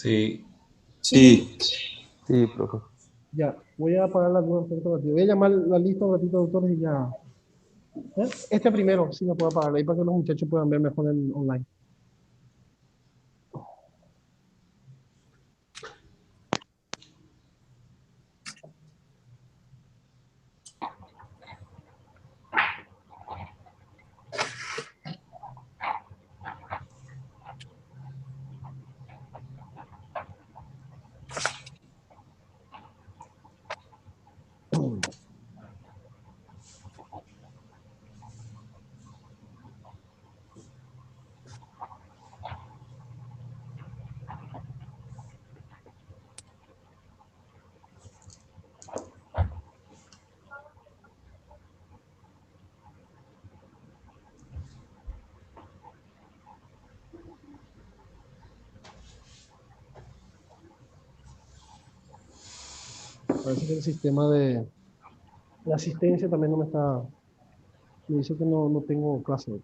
Sí. Sí. Sí, profe. Ya, voy a apagar la luz. Voy a llamar la lista un ratito, doctores, y ya. Este primero, sí me puedo apagar ahí para que los muchachos puedan ver mejor en online. Parece que el sistema de asistencia también no me está. Me dice que no tengo clase hoy.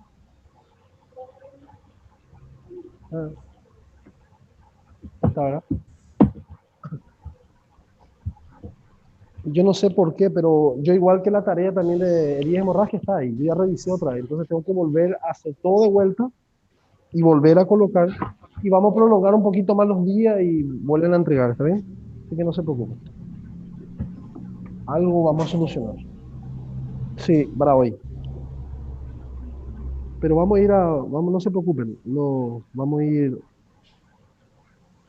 Ah, está, ¿verdad? Yo no sé por qué, pero yo igual que la tarea también de Elías Hemorragia está ahí. Yo ya revisé otra vez, entonces tengo que volver a hacer todo de vuelta y volver a colocar. Y vamos a prolongar un poquito más los días y vuelven a entregar, ¿está bien? Así que no se preocupen. Algo vamos a solucionar. Sí, bravo ahí. Pero vamos a ir vamos, no se preocupen, vamos a ir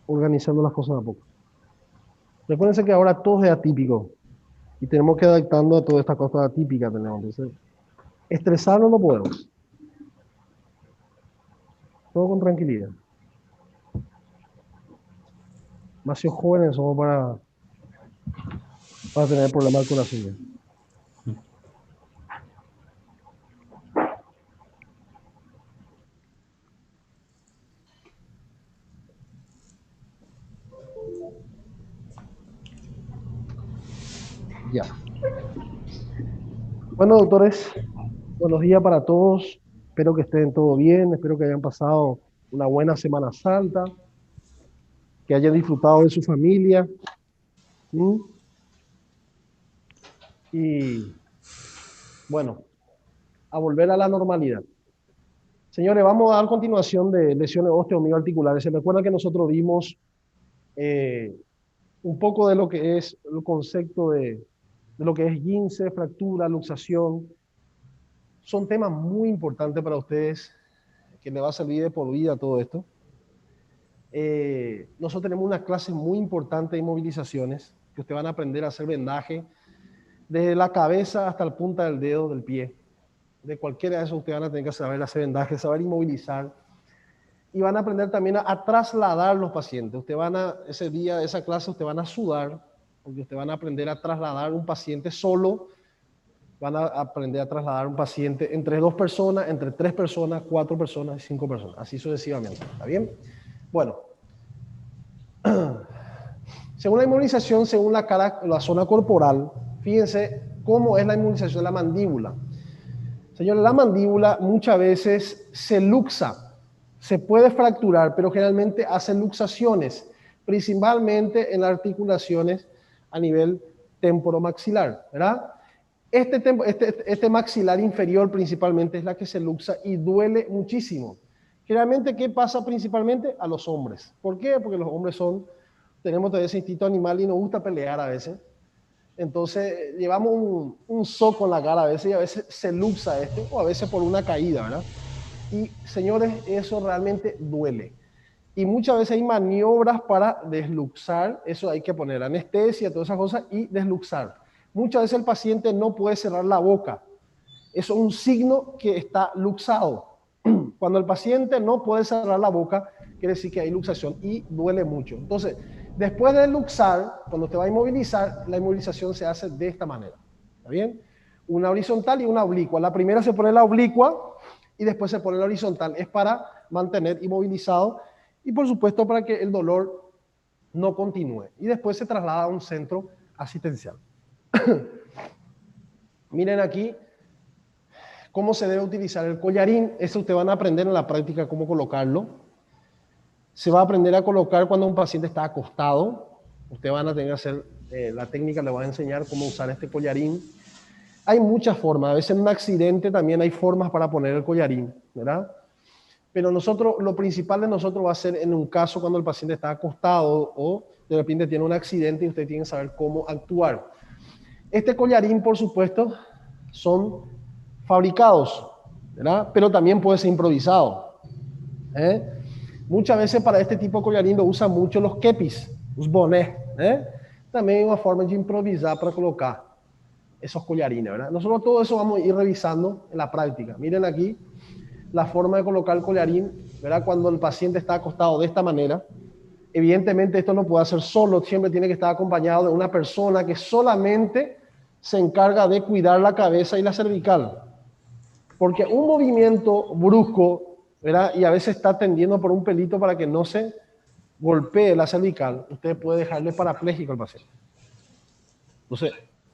organizando las cosas a poco. Recuérdense que ahora todo es atípico y tenemos que adaptando a todas estas cosas atípicas tenemos. Entonces, estresarnos no podemos. Todo con tranquilidad. Demasiado jóvenes somos para tener problemas del corazón ya. Ya. Bueno, doctores, buenos días para todos. Espero que estén todo bien, espero que hayan pasado una buena Semana Santa, que hayan disfrutado de su familia. ¿Mm? Y bueno, a volver a la normalidad. Señores, vamos a dar continuación de lesiones osteomioarticulares. Se recuerda que nosotros vimos eh, un poco de lo que es el concepto de lo que es esguince, fractura, luxación. Son temas muy importantes para ustedes, que les va a servir de por vida todo esto. Nosotros tenemos una clase muy importante de inmovilizaciones, que ustedes van a aprender a hacer vendaje desde la cabeza hasta la punta del dedo del pie. De cualquiera de esos ustedes van a tener que saber hacer vendaje, saber inmovilizar. Y van a aprender también a trasladar los pacientes. Usted ese día de esa clase, usted van a sudar, porque usted van a aprender a trasladar un paciente solo, van a aprender a trasladar un paciente entre 2 personas, entre 3 personas, 4 personas y 5 personas, así sucesivamente. ¿Está bien? Bueno, según la inmovilización, según la zona corporal, fíjense cómo es la inmovilización de la mandíbula. Señores, la mandíbula muchas veces se luxa, se puede fracturar, pero generalmente hace luxaciones, principalmente en las articulaciones a nivel temporomaxilar, ¿verdad? Este maxilar inferior principalmente es la que se luxa y duele muchísimo. Generalmente, ¿qué pasa principalmente? A los hombres. ¿Por qué? Porque los hombres tenemos todavía ese instinto animal y nos gusta pelear a veces. Entonces llevamos un soco en la cara a veces y a veces se luxa o a veces por una caída, ¿verdad? Y señores, eso realmente duele. Y muchas veces hay maniobras para desluxar, eso hay que poner anestesia, todas esas cosas, y desluxar. Muchas veces el paciente no puede cerrar la boca. Eso es un signo que está luxado. Cuando el paciente no puede cerrar la boca, quiere decir que hay luxación y duele mucho. Entonces, después de luxar, cuando te va a inmovilizar, la inmovilización se hace de esta manera. ¿Está bien? Una horizontal y una oblicua. La primera se pone la oblicua y después se pone la horizontal. Es para mantener inmovilizado y, por supuesto, para que el dolor no continúe. Y después se traslada a un centro asistencial. Miren aquí cómo se debe utilizar el collarín. Eso ustedes van a aprender en la práctica cómo colocarlo. Se va a aprender a colocar cuando un paciente está acostado. Ustedes van a tener que hacer la técnica, les voy a enseñar cómo usar este collarín. Hay muchas formas. A veces en un accidente también hay formas para poner el collarín, ¿verdad? Pero nosotros, lo principal de nosotros va a ser en un caso cuando el paciente está acostado o de repente tiene un accidente y usted tiene que saber cómo actuar. Este collarín, por supuesto, son fabricados, ¿verdad? Pero también puede ser improvisado. Muchas veces para este tipo de collarín lo usan mucho los kepis, los bonés. También es una forma de improvisar para colocar esos collarines, ¿verdad? Nosotros todo eso vamos a ir revisando en la práctica. Miren aquí la forma de colocar el collarín, ¿verdad? Cuando el paciente está acostado de esta manera. Evidentemente esto no puede hacer solo, siempre tiene que estar acompañado de una persona que solamente se encarga de cuidar la cabeza y la cervical. Porque un movimiento brusco, ¿verdad? Y a veces está tendiendo por un pelito para que no se golpee la cervical, usted puede dejarle parapléjico al paciente. Entonces,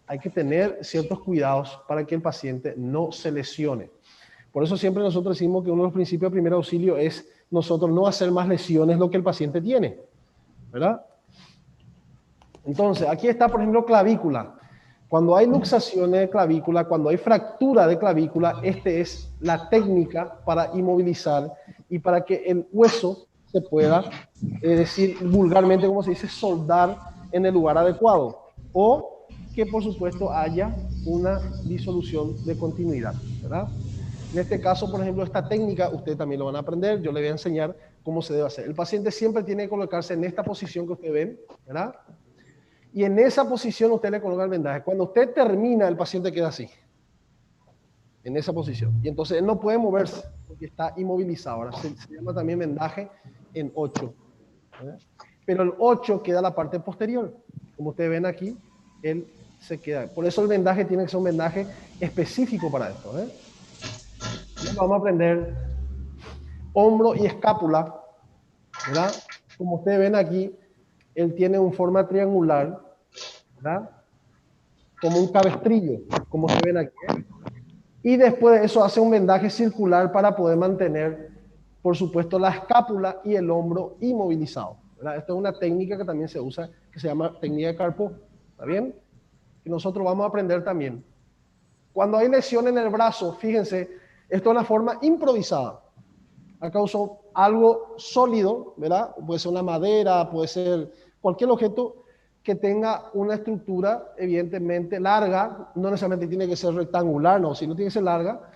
hay que tener ciertos cuidados para que el paciente no se lesione. Por eso siempre nosotros decimos que uno de los principios de primer auxilio es nosotros no hacer más lesiones lo que el paciente tiene, ¿verdad? Entonces, aquí está, por ejemplo, clavícula. Cuando hay luxaciones de clavícula, cuando hay fractura de clavícula, esta es la técnica para inmovilizar y para que el hueso se pueda, es decir, vulgarmente, como se dice, soldar en el lugar adecuado. O que, por supuesto, haya una disolución de continuidad, ¿verdad? En este caso, por ejemplo, esta técnica, ustedes también lo van a aprender, yo les voy a enseñar cómo se debe hacer. El paciente siempre tiene que colocarse en esta posición que ustedes ven, ¿verdad? Y en esa posición usted le coloca el vendaje. Cuando usted termina, el paciente queda así, en esa posición. Y entonces él no puede moverse porque está inmovilizado. Ahora se llama también vendaje en 8. ¿Verdad? Pero el 8 queda la parte posterior. Como ustedes ven aquí, él se queda. Por eso el vendaje tiene que ser un vendaje específico para esto. Vamos a aprender hombro y escápula, ¿verdad? Como ustedes ven aquí, él tiene una forma triangular, ¿verdad? Como un cabestrillo, como se ven aquí. Y después de eso hace un vendaje circular para poder mantener, por supuesto, la escápula y el hombro inmovilizados, ¿verdad? Esto es una técnica que también se usa, que se llama técnica de Carpo, ¿está bien? Y nosotros vamos a aprender también. Cuando hay lesión en el brazo, fíjense, esto es una forma improvisada. Acá uso algo sólido, ¿verdad? Puede ser una madera, puede ser cualquier objeto que tenga una estructura evidentemente larga, no necesariamente tiene que ser rectangular, no, sino tiene que ser larga.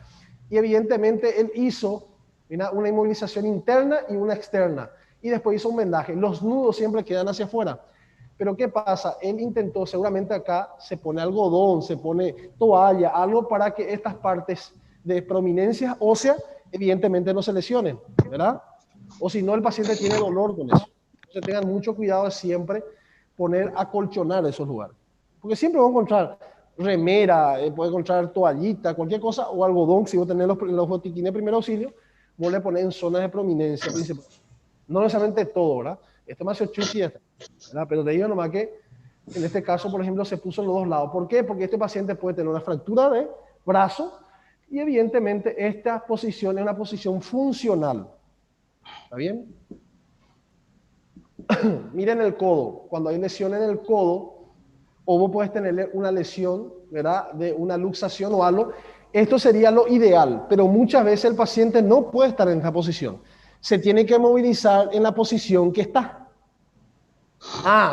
Y evidentemente él hizo una inmovilización interna y una externa. Y después hizo un vendaje. Los nudos siempre quedan hacia afuera. Pero ¿qué pasa? Él intentó, seguramente acá se pone algodón, se pone toalla, algo para que estas partes de prominencia ósea evidentemente no se lesionen, ¿verdad? O si no, el paciente tiene dolor con eso. Entonces tengan mucho cuidado de siempre poner, acolchonar esos lugares. Porque siempre van a encontrar remera, puede encontrar toallita, cualquier cosa, o algodón, si vos tenés los botiquines de primer auxilio, vos le ponés en zonas de prominencia principal. No necesariamente todo, ¿verdad? Esto me hace chuchi, ¿verdad? Pero te digo nomás que en este caso, por ejemplo, se puso en los dos lados. ¿Por qué? Porque este paciente puede tener una fractura de brazo y evidentemente esta posición es una posición funcional. ¿Está bien? Miren el codo. Cuando hay lesión en el codo, o vos puedes tener una lesión, ¿verdad? De una luxación o algo. Esto sería lo ideal, pero muchas veces el paciente no puede estar en esa posición. Se tiene que movilizar en la posición que está.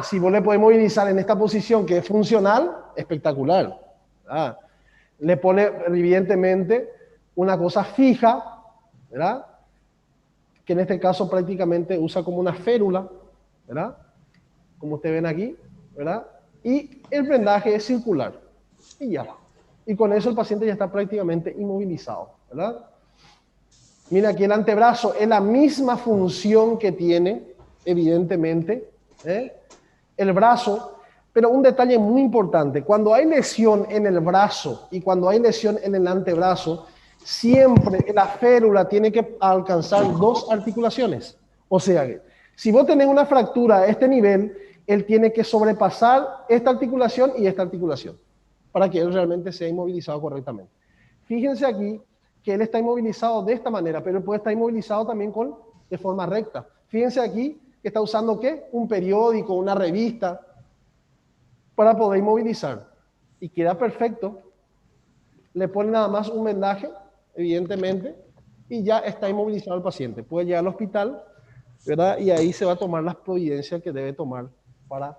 Si vos le podés movilizar en esta posición que es funcional, espectacular. Le pone evidentemente una cosa fija, ¿verdad? Que en este caso prácticamente usa como una férula, ¿verdad? Como ustedes ven aquí, ¿verdad? Y el vendaje es circular. Y ya. Y con eso el paciente ya está prácticamente inmovilizado, ¿verdad? Mira aquí el antebrazo es la misma función que tiene, evidentemente, el brazo, pero un detalle muy importante, cuando hay lesión en el brazo y cuando hay lesión en el antebrazo, siempre la férula tiene que alcanzar dos articulaciones. O sea que si vos tenés una fractura a este nivel, él tiene que sobrepasar esta articulación y esta articulación para que él realmente sea inmovilizado correctamente. Fíjense aquí que él está inmovilizado de esta manera, pero él puede estar inmovilizado también de forma recta. Fíjense aquí que está usando ¿qué? Un periódico, una revista, para poder inmovilizar. Y queda perfecto. Le pone nada más un vendaje, evidentemente, y ya está inmovilizado el paciente. Puede llegar al hospital, ¿verdad? Y ahí se va a tomar las providencias que debe tomar para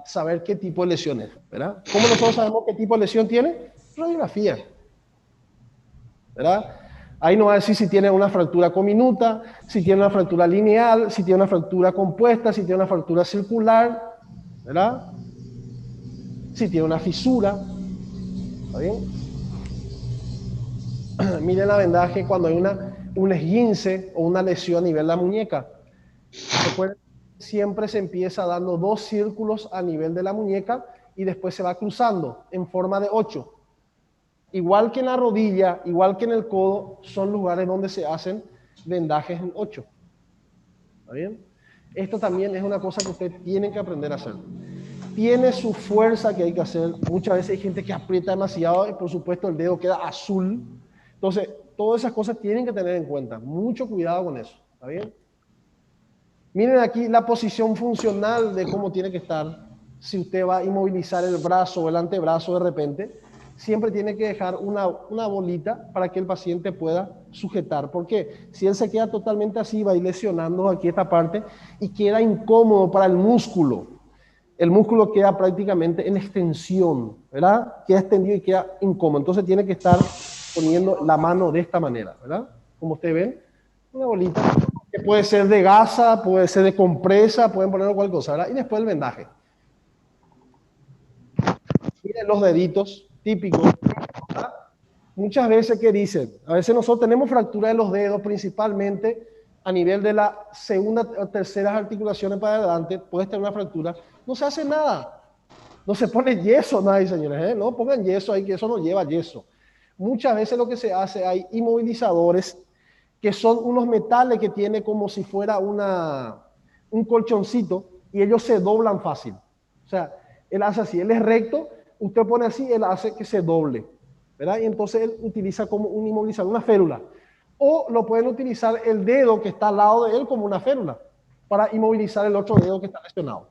saber qué tipo de lesión es, ¿verdad? ¿Cómo nosotros sabemos qué tipo de lesión tiene? Radiografía, ¿verdad? Ahí nos va a decir si tiene una fractura cominuta, si tiene una fractura lineal, si tiene una fractura compuesta, si tiene una fractura circular, ¿verdad? Si tiene una fisura, ¿está bien? Miren la vendaje cuando hay un esguince o una lesión a nivel de la muñeca. Recuerden, siempre se empieza dando 2 círculos a nivel de la muñeca y después se va cruzando en forma de 8. Igual que en la rodilla, igual que en el codo, son lugares donde se hacen vendajes en 8. ¿Está bien? Esto también es una cosa que ustedes tienen que aprender a hacer. Tiene su fuerza que hay que hacer. Muchas veces hay gente que aprieta demasiado y por supuesto el dedo queda azul. Entonces, todas esas cosas tienen que tener en cuenta. Mucho cuidado con eso. ¿Está bien? Miren aquí la posición funcional de cómo tiene que estar. Si usted va a inmovilizar el brazo o el antebrazo de repente, siempre tiene que dejar una bolita para que el paciente pueda sujetar. ¿Por qué? Si él se queda totalmente así, va a ir lesionando aquí esta parte y queda incómodo para el músculo. El músculo queda prácticamente en extensión, ¿verdad? Queda extendido y queda incómodo. Entonces tiene que estar poniendo la mano de esta manera, ¿verdad? Como ustedes ven, una bolita que puede ser de gasa, puede ser de compresa, pueden ponerlo cualquier cosa, ¿verdad? Y después el vendaje. Miren los deditos típicos, ¿verdad? Muchas veces, ¿qué dicen? A veces nosotros tenemos fractura de los dedos, principalmente a nivel de la segunda o tercera articulaciones para adelante, puede tener una fractura, no se hace nada. No se pone yeso, nadie, señores, ¿eh? No pongan yeso ahí, que eso no lleva yeso. Muchas veces lo que se hace, hay inmovilizadores que son unos metales que tiene como si fuera un colchoncito y ellos se doblan fácil. O sea, él hace así, él es recto, usted pone así, él hace que se doble, ¿verdad? Y entonces él utiliza como un inmovilizador, una férula. O lo pueden utilizar el dedo que está al lado de él como una férula para inmovilizar el otro dedo que está lesionado.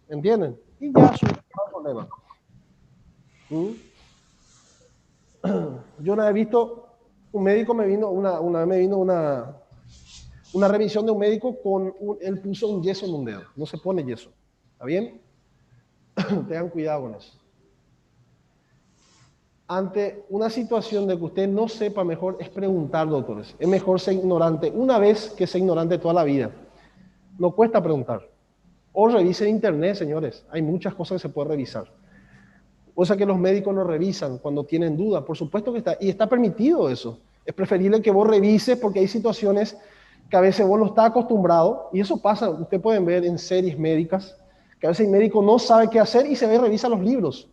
¿Entienden? Y ya soluciona el problema. Yo no he visto, un médico me vino, una vez me vino una revisión de un médico él puso un yeso en un dedo. No se pone yeso. ¿Está bien? Tengan cuidado con eso. Ante una situación de que usted no sepa, mejor es preguntar, doctores. Es mejor ser ignorante una vez que ser ignorante toda la vida. No cuesta preguntar. O revise internet, señores. Hay muchas cosas que se pueden revisar. Cosa que los médicos no revisan cuando tienen dudas. Por supuesto que está. Y está permitido eso. Es preferible que vos revises porque hay situaciones que a veces vos no estás acostumbrado. Y eso pasa, ustedes pueden ver en series médicas, que a veces el médico no sabe qué hacer y se ve y revisa los libros.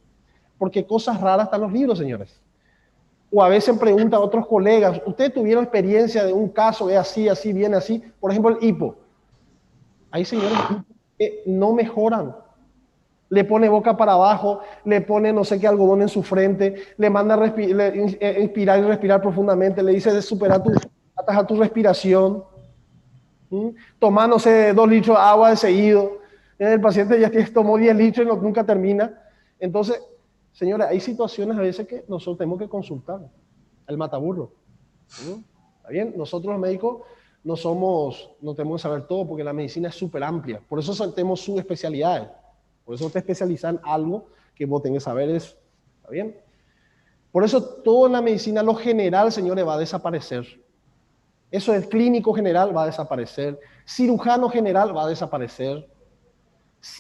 Porque cosas raras están en los libros, señores. O a veces pregunta a otros colegas, ¿ustedes tuvieron experiencia de un caso, es así, así, viene así? Por ejemplo, el hipo. Hay señores que no mejoran. Le pone boca para abajo, le pone no sé qué algodón en su frente, le manda inspirar y respirar profundamente, le dice de superar atajar tu respiración. Toma, no sé, 2 litros de agua de seguido. El paciente ya tomó 10 litros y nunca termina. Entonces, señores, hay situaciones a veces que nosotros tenemos que consultar. El mataburro. ¿Está bien? Nosotros los médicos no tenemos que saber todo porque la medicina es súper amplia. Por eso tenemos subespecialidades. Por eso te especializas en algo que vos tenés que saber eso. ¿Está bien? Por eso todo en la medicina, lo general, señores, va a desaparecer. Eso del clínico general va a desaparecer. Cirujano general va a desaparecer.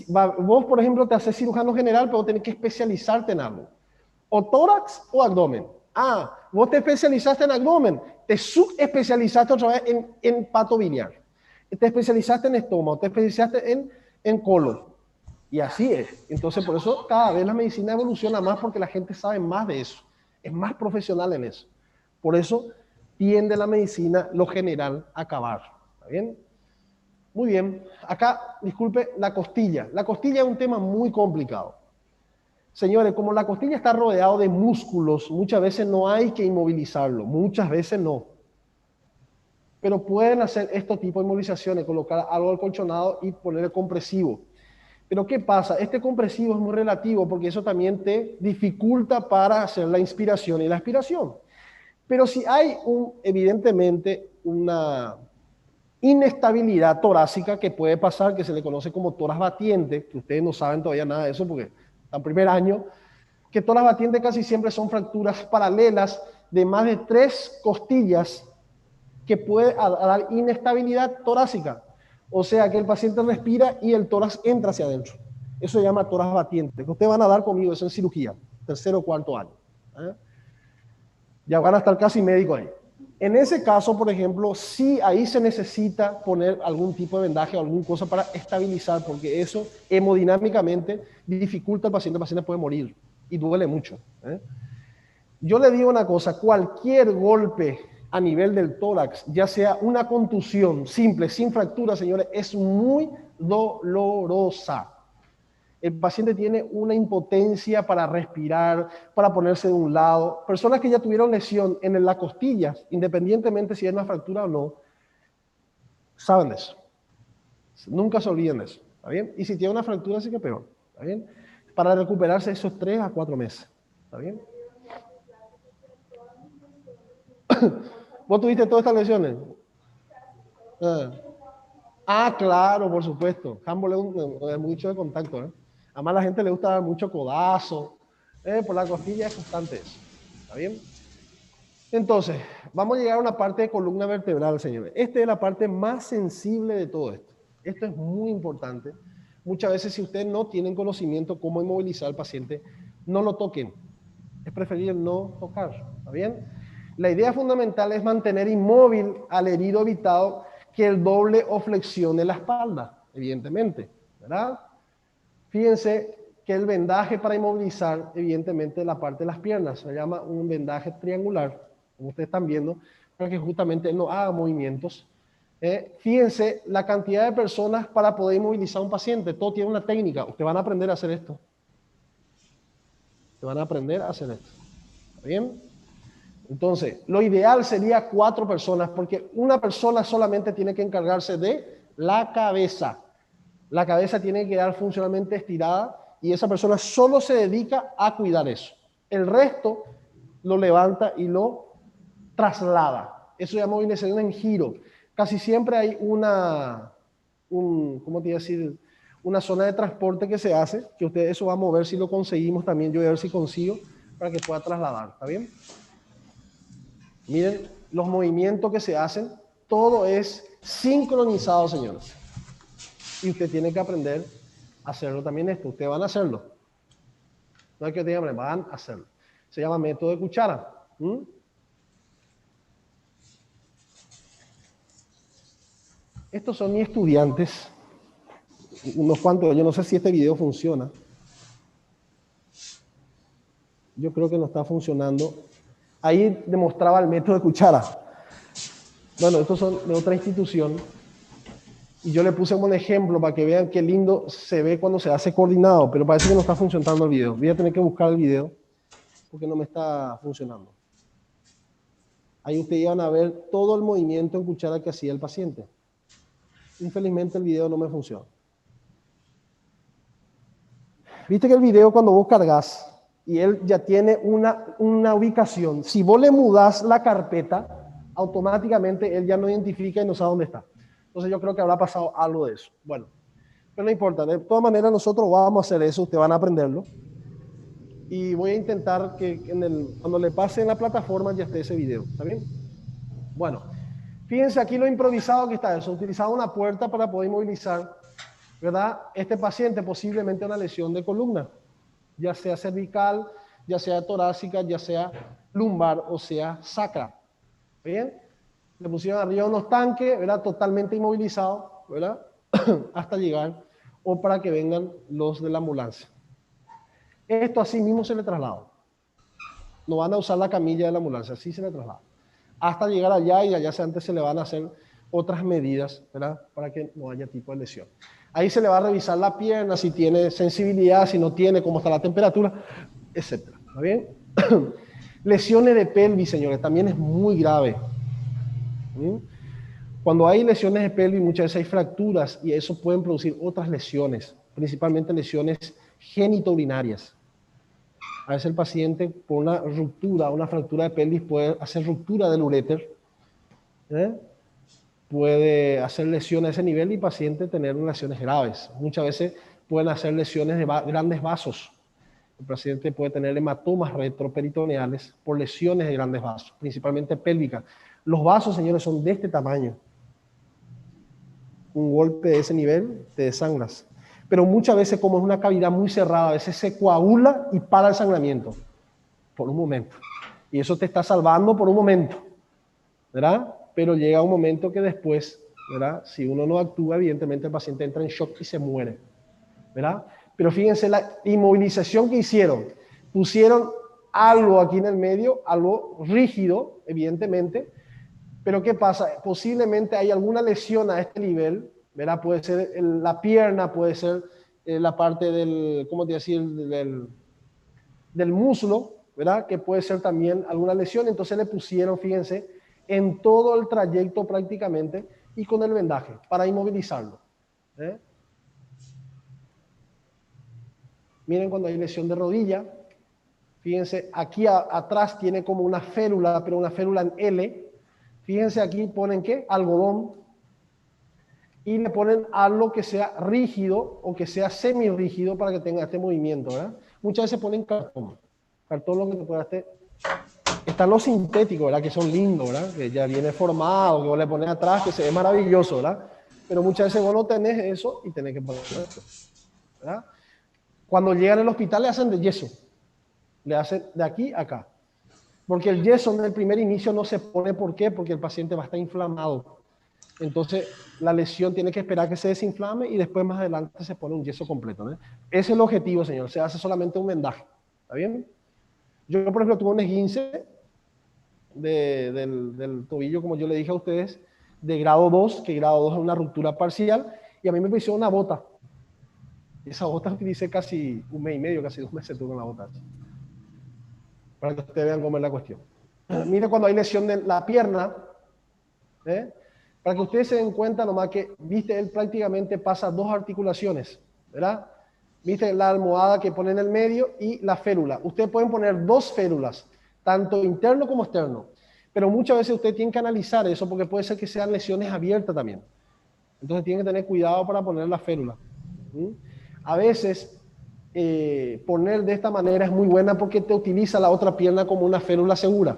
Vos, por ejemplo, te haces cirujano general, pero tenés que especializarte en algo. O tórax o abdomen. Ah, vos te especializaste en abdomen, te subespecializaste otra vez en pato biliar. Te especializaste en estómago, te especializaste en colon. Y así es. Entonces, por eso cada vez la medicina evoluciona más porque la gente sabe más de eso. Es más profesional en eso. Por eso tiende la medicina, lo general, a acabar. ¿Está bien? Muy bien. Acá, disculpe, la costilla. La costilla es un tema muy complicado. Señores, como la costilla está rodeado de músculos, muchas veces no hay que inmovilizarlo. Muchas veces no. pero pueden hacer este tipo de inmovilizaciones, colocar algo acolchonado y poner compresivo. Pero ¿qué pasa? Este compresivo es muy relativo porque eso también te dificulta para hacer la inspiración y la expiración. Pero si hay evidentemente una inestabilidad torácica que puede pasar, que se le conoce como toras batiente, que ustedes no saben todavía nada de eso porque está en primer año, que toras batientes casi siempre son fracturas paralelas de más de 3 costillas que puede dar inestabilidad torácica. O sea que el paciente respira y el tórax entra hacia adentro. Eso se llama toras batiente, que ustedes van a dar conmigo eso en cirugía, tercero o cuarto año. ¿Eh? Ya van a estar casi médicos ahí. En ese caso, por ejemplo, sí ahí se necesita poner algún tipo de vendaje o alguna cosa para estabilizar, porque eso hemodinámicamente dificulta al paciente. El paciente puede morir y duele mucho. ¿Eh? Yo le digo una cosa, cualquier golpe a nivel del tórax, ya sea una contusión simple, sin fractura, señores, es muy dolorosa. El paciente tiene una impotencia para respirar, para ponerse de un lado. Personas que ya tuvieron lesión en la costilla, independientemente si es una fractura o no, saben de eso. Nunca se olviden de eso, ¿está bien? Y si tiene una fractura, sí que peor, ¿está bien? Para recuperarse esos 3 a 4 meses, ¿está bien? ¿Vos tuviste todas estas lesiones? Claro, por supuesto. Handball es mucho de contacto, ¿eh? Además, a la gente le gusta dar mucho codazo. Por la costilla es constante eso. ¿Está bien? Entonces, vamos a llegar a una parte de columna vertebral, señores. Esta es la parte más sensible de todo esto. Esto es muy importante. Muchas veces, si ustedes no tienen conocimiento cómo inmovilizar al paciente, no lo toquen. Es preferible no tocar. ¿Está bien? La idea fundamental es mantener inmóvil al herido evitado que el doble o flexione la espalda, evidentemente, ¿verdad? Fíjense que el vendaje para inmovilizar, evidentemente, la parte de las piernas, se llama un vendaje triangular, como ustedes están viendo, para que justamente no haga movimientos. Fíjense la cantidad de personas para poder inmovilizar a un paciente, todo tiene una técnica, ustedes van a aprender a hacer esto. Ustedes van a aprender a hacer esto, ¿está bien? Entonces, lo ideal sería 4 personas, porque una persona solamente tiene que encargarse de la cabeza. La cabeza tiene que quedar funcionalmente estirada y esa persona solo se dedica a cuidar eso. El resto lo levanta y lo traslada. Eso se llama movilización en giro. Casi siempre hay ¿cómo te iba a decir? Una zona de transporte que se hace, que usted eso vamos a ver si lo conseguimos también. Yo voy a ver si consigo para que pueda trasladar. ¿Está bien? Miren los movimientos que se hacen, todo es sincronizado, señores. Y usted tiene que aprender a hacerlo también esto. Ustedes van a hacerlo. No hay que digan, van a hacerlo. Se llama método de cuchara. Estos son mis estudiantes. Unos cuantos, yo no sé si este video funciona. Yo creo que no está funcionando. Ahí demostraba el método de cuchara. Bueno, estos son de otra institución. Y yo le puse como un ejemplo para que vean qué lindo se ve cuando se hace coordinado, pero parece que no está funcionando el video. Voy a tener que buscar el video porque no me está funcionando. Ahí ustedes iban a ver todo el movimiento en cuchara que hacía el paciente. Infelizmente el video no me funciona. Viste que el video cuando vos cargas y él ya tiene una ubicación, si vos le mudás la carpeta, automáticamente él ya no identifica y no sabe dónde está. Entonces yo creo que habrá pasado algo de eso. Bueno, pero no importa. De todas maneras nosotros vamos a hacer eso, ustedes van a aprenderlo. Y voy a intentar que cuando le pase en la plataforma ya esté ese video. ¿Está bien? Bueno, fíjense aquí lo improvisado que está eso. Utilizaba una puerta para poder inmovilizar, ¿verdad? Este paciente posiblemente una lesión de columna, ya sea cervical, ya sea torácica, ya sea lumbar o sea sacra. ¿Bien? Le pusieron arriba unos tanques, ¿verdad? Totalmente inmovilizados, ¿verdad? Hasta llegar, o para que vengan los de la ambulancia. Esto así mismo se le traslada. No van a usar la camilla de la ambulancia, así se le traslada. Hasta llegar allá y allá antes se le van a hacer otras medidas, ¿verdad? Para que no haya tipo de lesión. Ahí se le va a revisar la pierna, si tiene sensibilidad, si no tiene, cómo está la temperatura, etc. ¿Está bien? Lesiones de pelvis, señores, también es muy grave. Cuando hay lesiones de pelvis, muchas veces hay fracturas y eso pueden producir otras lesiones, principalmente lesiones genitourinarias. A veces el paciente por una ruptura, una fractura de pelvis puede hacer ruptura del uréter, puede hacer lesiones a ese nivel y el paciente tener lesiones graves. Muchas veces pueden hacer lesiones de grandes vasos. El paciente puede tener hematomas retroperitoneales por lesiones de grandes vasos, principalmente pélvicas. Los vasos, señores, son de este tamaño. Un golpe de ese nivel te desangras. Pero muchas veces, como es una cavidad muy cerrada, a veces se coagula y para el sangramiento por un momento. Y eso te está salvando por un momento, ¿verdad? Pero llega un momento que después, ¿verdad? Si uno no actúa, evidentemente el paciente entra en shock y se muere, ¿verdad? Pero fíjense la inmovilización que hicieron. Pusieron algo aquí en el medio, algo rígido, evidentemente. Pero ¿qué pasa? Posiblemente hay alguna lesión a este nivel, ¿verdad? Puede ser la pierna, puede ser la parte del, ¿cómo te decía? Del muslo, ¿verdad? Que puede ser también alguna lesión. Entonces le pusieron, fíjense, en todo el trayecto prácticamente y con el vendaje para inmovilizarlo. Miren cuando hay lesión de rodilla. Fíjense, aquí atrás tiene como una férula, pero una férula en L. Fíjense aquí ponen ¿qué? Algodón. Y le ponen algo que sea rígido o que sea semirrígido para que tenga este movimiento, ¿verdad? Muchas veces ponen cartón. Cartón lo que te puede hacer. Están los sintéticos, ¿verdad? Que son lindos, ¿verdad? Que ya viene formado, que vos le pones atrás, que se ve maravilloso, ¿verdad? Pero muchas veces vos no tenés eso y tenés que poner esto, ¿verdad? Cuando llegan al hospital le hacen de yeso. Le hacen de aquí a acá. Porque el yeso en el primer inicio no se pone, ¿por qué? Porque el paciente va a estar inflamado. Entonces, la lesión tiene que esperar que se desinflame y después más adelante se pone un yeso completo, ¿no? Ese es el objetivo, señor. Se hace solamente un vendaje. ¿Está bien? Yo, por ejemplo, tuve un esguince del tobillo, como yo le dije a ustedes, de grado 2, que grado 2 es una ruptura parcial, y a mí me pusieron una bota. Esa bota la utilicé casi un mes y medio, casi 2 meses tuve una bota. Para que ustedes vean cómo es la cuestión. Mire cuando hay lesión de la pierna, para que ustedes se den cuenta nomás que, viste, él prácticamente pasa dos articulaciones, ¿verdad? Viste la almohada que pone en el medio y la férula. Ustedes pueden poner dos férulas, tanto interno como externo. Pero muchas veces ustedes tienen que analizar eso porque puede ser que sean lesiones abiertas también. Entonces tienen que tener cuidado para poner la férula. A veces poner de esta manera es muy buena porque te utiliza la otra pierna como una férula segura.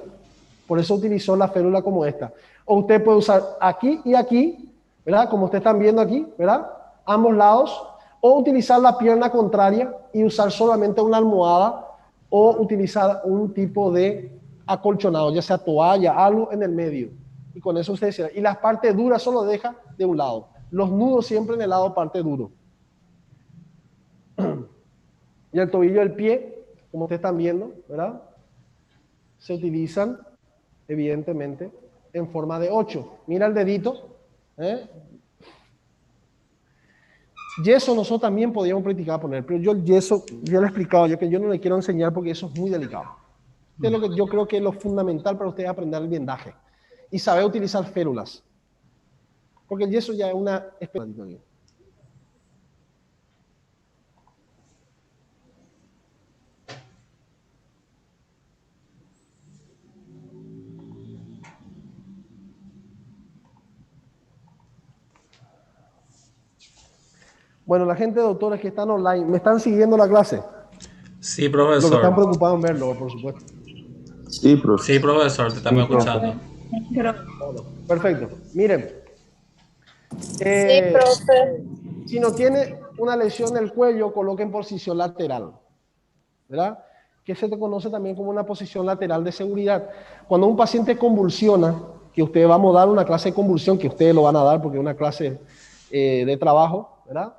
Por eso utilizó la férula como esta. O usted puede usar aquí y aquí, ¿verdad? Como ustedes están viendo aquí, ¿verdad? Ambos lados. O utilizar la pierna contraria y usar solamente una almohada o utilizar un tipo de acolchonado, ya sea toalla, algo en el medio. Y con eso usted cierra. Y las partes duras solo deja de un lado. Los nudos siempre en el lado parte duro. Y el tobillo del pie, como ustedes están viendo, ¿verdad? Se utilizan, evidentemente, en forma de 8. Mira el dedito. Yeso nosotros también podíamos practicar poner, pero yo el yeso, ya lo he explicado, yo no le quiero enseñar porque eso es muy delicado. Es lo que yo creo que es lo fundamental para ustedes aprender el vendaje y saber utilizar férulas. Porque el yeso ya es una especialidad. Bueno, la gente de doctores que están online, ¿me están siguiendo la clase? Sí, profesor. Los que están preocupados en verlo, por supuesto. Sí, profe. Sí, profesor, te estamos escuchando. Perfecto. Miren. Sí, profe. Si no tiene una lesión del cuello, coloque en posición lateral, ¿verdad? Que se te conoce también como una posición lateral de seguridad. Cuando un paciente convulsiona, que ustedes vamos a dar una clase de convulsión, que ustedes lo van a dar porque es una clase de trabajo, ¿verdad?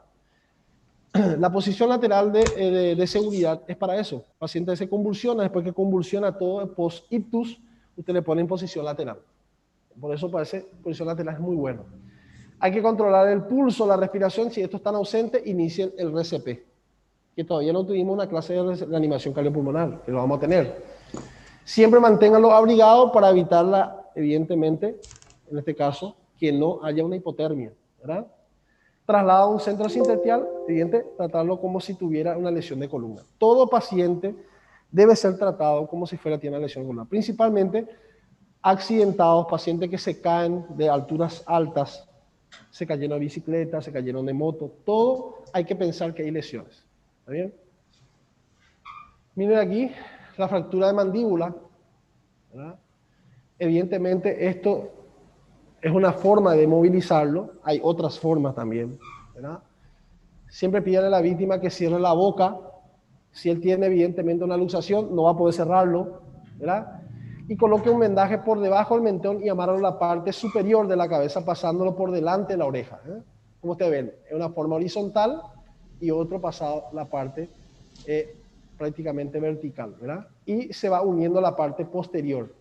La posición lateral de seguridad es para eso. El paciente se convulsiona, después que convulsiona todo post-ictus, usted le pone en posición lateral. Por eso parece posición lateral es muy bueno. Hay que controlar el pulso, la respiración. Si estos están ausentes, inicien el RCP. Que todavía no tuvimos una clase de reanimación cardiopulmonar, que lo vamos a tener. Siempre manténganlo abrigados para evitarla, evidentemente, en este caso, que no haya una hipotermia, ¿verdad? Traslada a un centro asistencial, siguiente, tratarlo como si tuviera una lesión de columna. Todo paciente debe ser tratado como si tiene una lesión de columna, principalmente accidentados, pacientes que se caen de alturas altas, se cayeron de bicicleta, se cayeron de moto, todo hay que pensar que hay lesiones. ¿Está bien? Miren aquí la fractura de mandíbula, ¿verdad? Evidentemente esto es una forma de movilizarlo, hay otras formas también, ¿verdad? Siempre pídale a la víctima que cierre la boca. Si él tiene evidentemente una luxación, no va a poder cerrarlo, ¿verdad? Y coloque un vendaje por debajo del mentón y amárralo a la parte superior de la cabeza, pasándolo por delante de la oreja, ¿eh? Como ustedes ven, es una forma horizontal y otro pasado la parte prácticamente vertical, ¿verdad? Y se va uniendo a la parte posterior.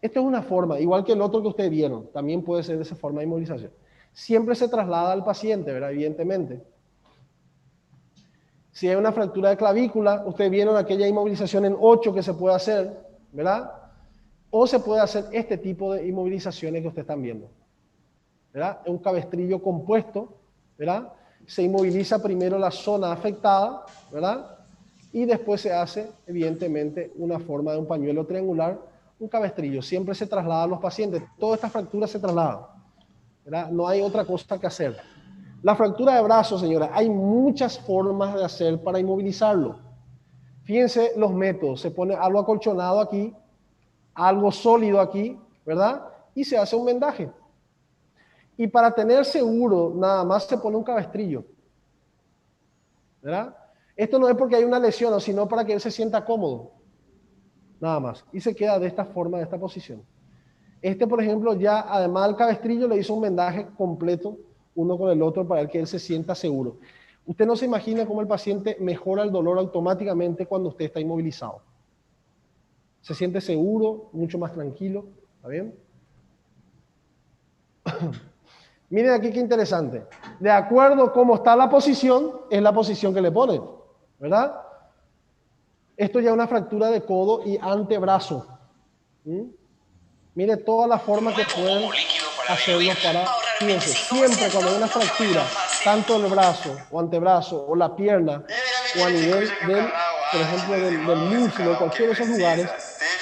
Esta es una forma, igual que el otro que ustedes vieron, también puede ser de esa forma de inmovilización. Siempre se traslada al paciente, ¿verdad? Evidentemente. Si hay una fractura de clavícula, ustedes vieron aquella inmovilización en 8 que se puede hacer, ¿verdad? O se puede hacer este tipo de inmovilizaciones que ustedes están viendo, ¿verdad? Un cabestrillo compuesto, ¿verdad? Se inmoviliza primero la zona afectada, ¿verdad? Y después se hace, evidentemente, una forma de un pañuelo triangular, un cabestrillo. Siempre se traslada a los pacientes. Todas estas fracturas se trasladan, ¿verdad? No hay otra cosa que hacer. La fractura de brazo, señora, hay muchas formas de hacer para inmovilizarlo. Fíjense los métodos. Se pone algo acolchonado aquí, algo sólido aquí, ¿verdad? Y se hace un vendaje. Y para tener seguro, nada más se pone un cabestrillo, ¿verdad? Esto no es porque hay una lesión, sino para que él se sienta cómodo, nada más. Y se queda de esta forma, de esta posición. Este, por ejemplo, ya además del cabestrillo le hizo un vendaje completo, uno con el otro, para que él se sienta seguro. Usted no se imagina cómo el paciente mejora el dolor automáticamente cuando usted está inmovilizado. Se siente seguro, mucho más tranquilo, ¿está bien? Miren aquí qué interesante. De acuerdo a cómo está la posición, es la posición que le ponen, ¿verdad? Esto ya es una fractura de codo y antebrazo. Mire todas las formas que pueden hacerlo para, fíjense, siempre cuando hay una fractura, tanto el brazo o antebrazo o la pierna o a nivel del, por ejemplo, del muslo, cualquiera de esos lugares,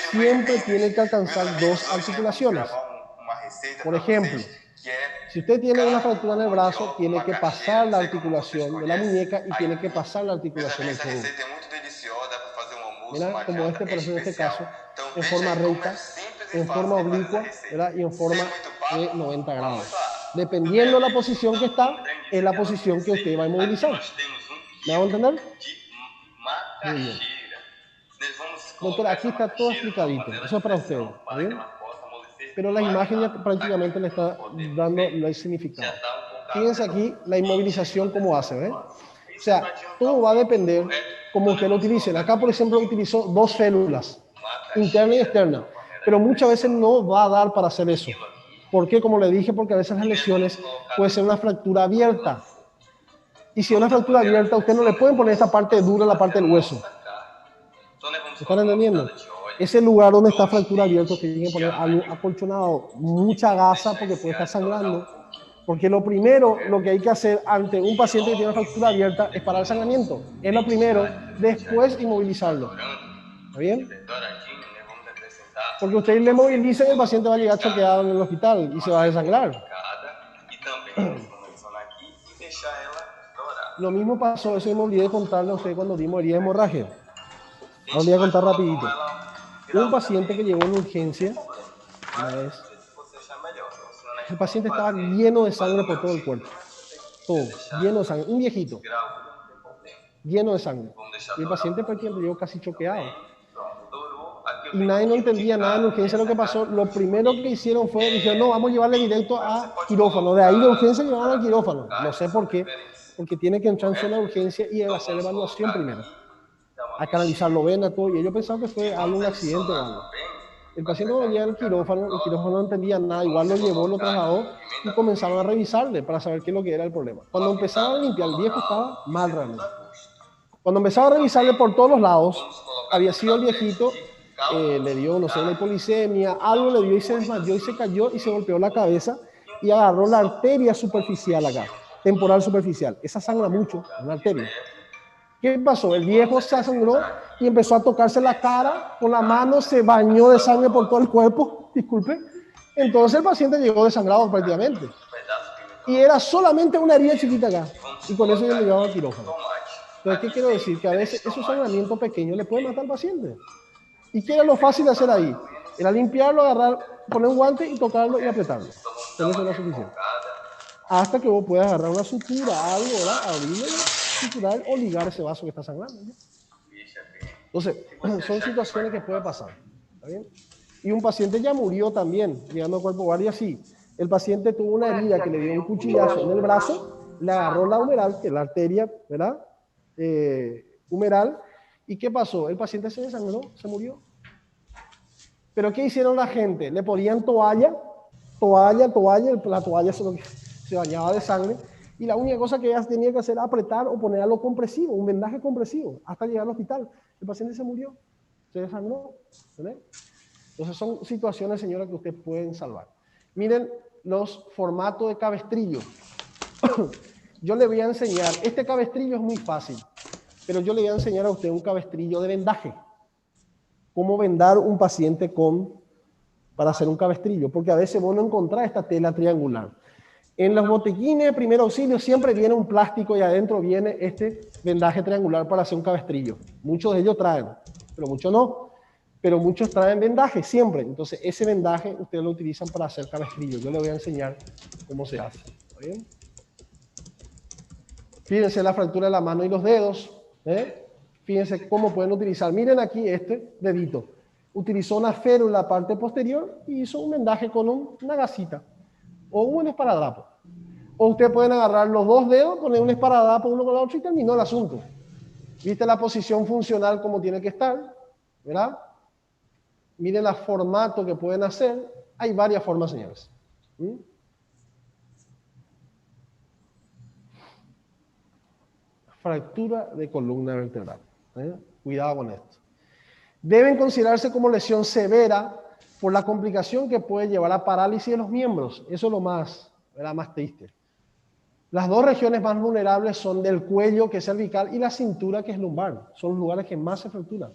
siempre tiene que alcanzar dos articulaciones. Por ejemplo, si usted tiene una fractura en el brazo, tiene que pasar la articulación de la muñeca y tiene que pasar la articulación del codo. Mira, como este, por ejemplo, en este caso, en forma recta, en forma oblicua, ¿verdad? Y en forma de 90 grados. Dependiendo de la posición que está, es la posición que usted va a inmovilizar. ¿Me hago entender? Muy bien. Doctora, aquí está todo explicadito. Eso es para ustedes, ¿está bien? Pero la imagen ya prácticamente le está dando el significado. Fíjense aquí la inmovilización cómo hace, ¿ven? O sea, todo va a depender cómo usted lo utilice. Acá, por ejemplo, utilizó dos férulas, interna y externa, pero muchas veces no va a dar para hacer eso. ¿Por qué? Como le dije, porque a veces las lesiones puede ser una fractura abierta. Y si es una fractura abierta, usted no le pueden poner esta parte dura, la parte del hueso. ¿Se están entendiendo? Ese lugar donde está fractura abierta, usted tiene que poner algo acolchonado, mucha gasa porque puede estar sangrando. Porque lo primero, lo que hay que hacer ante un paciente que tiene una fractura abierta es parar el sangramiento. Es lo primero, después inmovilizarlo. ¿Está bien? Porque usted le moviliza y el paciente va a llegar choqueado en el hospital y se va a desangrar. Lo mismo pasó, eso me olvidé de contarle a usted cuando dimos herida de hemorragia. Lo voy a contar rapidito. Un paciente que llegó en urgencia una vez. El paciente estaba lleno de sangre por todo el cuerpo. Todo, lleno de sangre. Un viejito. Lleno de sangre. Y el paciente prácticamente llegó casi choqueado. Y nadie no entendía nada en urgencia lo que pasó. Lo primero que hicieron fue, dijeron, no, vamos a llevarle directo a quirófano. De ahí de urgencia llevaron al quirófano. No sé por qué. Porque tiene que entrar en zona de urgencia y hacer la evaluación primero. A canalizarlo, vena, todo. Y ellos pensaban que fue algún accidente o algo. El paciente cuando llega al quirófano, el quirófano no entendía nada, igual lo llevó, lo trasladó y comenzaron a revisarle para saber qué es lo que era el problema. Cuando empezaron a limpiar, el viejo estaba mal realmente. Cuando empezaron a revisarle por todos los lados, había sido el viejito, le dio, no sé, una hipolisemia, algo le dio y se desmayó y se cayó y se golpeó la cabeza y agarró la arteria superficial acá, temporal superficial. Esa sangra mucho, una arteria. ¿Qué pasó? El viejo se sangró y empezó a tocarse la cara con la mano, se bañó de sangre por todo el cuerpo, disculpe. Entonces el paciente llegó desangrado prácticamente. Y era solamente una herida chiquita acá. Y con eso yo le llevaba al quirófano. Entonces, ¿qué quiero decir? Que a veces esos sangramientos pequeños le pueden matar al paciente. ¿Y qué era lo fácil de hacer ahí? Era limpiarlo, agarrar, poner un guante y tocarlo y apretarlo. Con eso era suficiente. Hasta que vos puedas agarrar una sutura, algo, ¿verdad? Abrirlo, suturar o ligar ese vaso que está sangrando, ¿no? Entonces, son situaciones que puede pasar. ¿Está bien? Y un paciente ya murió también, llegando al cuerpo guardia, sí. El paciente tuvo una herida que le dio un cuchillazo en el brazo, le agarró la humeral, que es la arteria, ¿verdad? Humeral. ¿Y qué pasó? El paciente se desangró, se murió. ¿Pero qué hicieron la gente? Le ponían toalla, la toalla se bañaba de sangre, y la única cosa que ella tenía que hacer era apretar o poner algo compresivo, un vendaje compresivo, hasta llegar al hospital. El paciente se murió, se desangró. ¿Entendés? Entonces son situaciones, señora, que ustedes pueden salvar. Miren los formatos de cabestrillo. Yo le voy a enseñar, este cabestrillo es muy fácil, pero yo le voy a enseñar a usted un cabestrillo de vendaje. Cómo vendar un paciente para hacer un cabestrillo, porque a veces vos no encontrás esta tela triangular. En los botiquines de primer auxilio siempre viene un plástico y adentro viene este vendaje triangular para hacer un cabestrillo. Muchos de ellos traen, pero muchos no. Pero muchos traen vendaje siempre. Entonces ese vendaje ustedes lo utilizan para hacer cabestrillo. Yo les voy a enseñar cómo se hace. ¿Está bien? Fíjense la fractura de la mano y los dedos. Fíjense cómo pueden utilizar. Miren aquí este dedito. Utilizó una férula en la parte posterior y hizo un vendaje con una gasita o un esparadrapo. O ustedes pueden agarrar los dos dedos, poner un esparadrapo uno con el otro y terminó el asunto. ¿Viste la posición funcional como tiene que estar? ¿Verdad? Miren el formato que pueden hacer. Hay varias formas, señores. Fractura de columna vertebral. Cuidado con esto. Deben considerarse como lesión severa por la complicación que puede llevar a parálisis de los miembros. Eso es lo más triste. Las dos regiones más vulnerables son del cuello, que es cervical, y la cintura, que es lumbar. Son los lugares que más se fracturan.